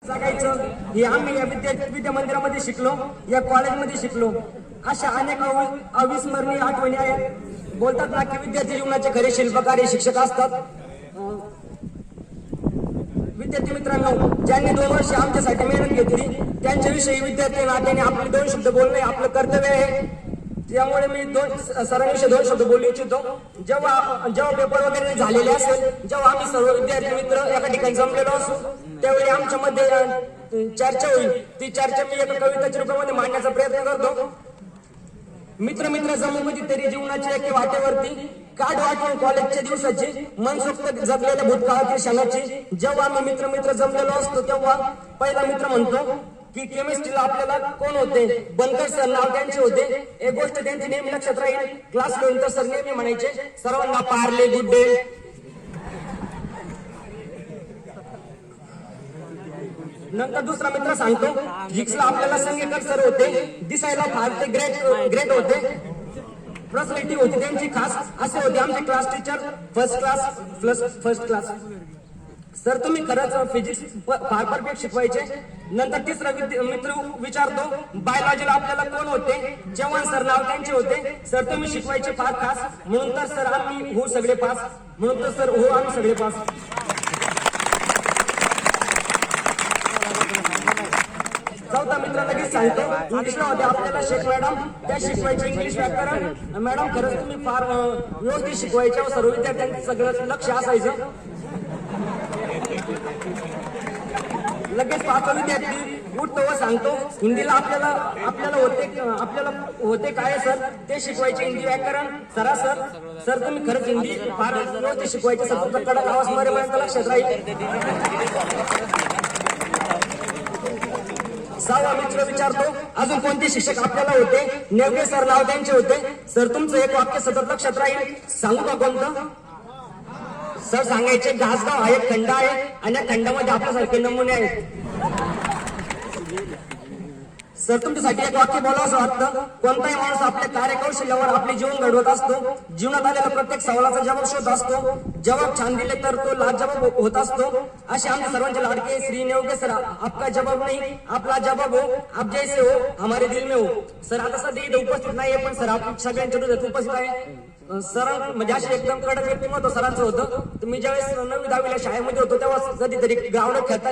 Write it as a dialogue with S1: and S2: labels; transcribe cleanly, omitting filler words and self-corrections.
S1: जगायचं हे आम्ही या विद्या मंदिरामध्ये शिकलो, या कॉलेजमध्ये शिकलो. अशा अनेक अविस्मरणीय आठवणी आहेत. बोलतात ना की विद्यार्थी जीवनाचे खरे शिल्पकार हे शिक्षक असतात. विद्यार्थी मित्रांनो, ज्यांनी 2 वर्ष आमच्यासाठी मेहनत घेतली त्यांच्याविषयी विद्यार्थी नात्याने आपले 2 शब्द बोलणे आपलं कर्तव्य आहे. त्यामुळे मी सरांविषयी 2 शब्द बोलू इच्छितो. जेव्हा पेपर वगैरे झालेले असेल, जेव्हा आम्ही सर्व विद्यार्थी मित्र एका ठिकाणी जमलेलो असू, त्यावेळी आमच्यामध्ये चर्चा होईल. ती चर्चा मी एका कविताच्या रूपामध्ये मांडण्याचा प्रयत्न करतो. मित्र जमू कधीतरी जीवनाच्या एके वाटेवरती, काढ आठवण कॉलेजच्या दिवसाची, मनसोक्त जगलेल्या भूतकाळातील क्षणाची. जेव्हा आम्ही मित्र जमलेलो असतो तेव्हा पहिला मित्र म्हणतो की केमिस्ट्रीला आपल्याला कोण होते, बनकर सर नाव त्यांचे होते. एक गोष्ट त्यांची नेहमी लक्षात राहील, क्लास नंतर सर नेहमी म्हणायचे सर्वांना पार्ले गुड डे. नंतर दुसरा मित्र सांगतो जिक्सला आपल्याला संगीकर सर होते, दिसायला फार ते ग्रेट होते, पर्सनॅलिटी होती त्यांची खास. असे होते आमचे class teacher, first class. Sir तुम्ही खरंच फिजिक्स फार परफेक्ट शिकवायचे. नंतर तिसरा मित्र विचारतो बायोलॉजीला आपल्याला कोण होते, चव्हाण सर नाव त्यांचे होते. सर तुम्ही शिकवायचे फार खास, म्हणून तर सर आम्ही हो सगळे पास, म्हणून तर सर हो आम्ही सगळे पास. चौथा मित्र लगेच सांगतो इंग्लिशला होते आपल्याला शेख मॅडम, त्या शिकवायचे इंग्लिश व्याकरण. मॅडम खरंच तुम्ही फार व्यवस्थित शिकवायच्या, सर्व विद्यार्थ्यांचं सगळं लक्ष असायचं. लगेच 5 विद्यार्थी उठतो व सांगतो हिंदीला आपल्याला होते काय सर, ते शिकवायचे हिंदी व्याकरण. सर तुम्ही खरंच हिंदी फार व्यवस्थित शिकवायचे, सर तुमचा कडक आवाज मरेपर्यंत लक्षात राहील. 6वा मित्र विचारतो अजून कोणते शिक्षक आपल्याला होते, नेवगे सर नाव त्यांचे होते. सर तुमचं एक वाक्य सतत लक्षात राहील, सांगू का कोणतं. सर सांगायचे घासगाव हा एक खंड आहे आणि या खंडामध्ये आपल्यासारखे नमुने आहेत. सर तुमच्यासाठी एक वाक्य बोलावं वाटतं, कोणताही माणूस आपल्या कार्यकौशल्यावर आपले जीवन घडवत असतो. जीवनात आलेला प्रत्येक सवालाचा जवाब शोधत असतो. जवाब छान दिले तर तो लाजवाब होत असतो. असे आमच्या सर्वांचे लाडके श्री नेवगे सर, आपका जवाब नाही आपला जवाब हो, आप जैसे हो हमारे दिल में हो. सर आता सध्या इथे उपस्थित नाहीये, पण सर आपण सगळ्यांच्या हृदयात उपस्थित आहे. सर म्हणजे असे एकदम कडक व्यक्तिमत्व सरांचं होतं. मी ज्यावेळेस 9वी 10वीला शाळेमध्ये होतो तेव्हा कधीतरी ग्राउंड खेळताना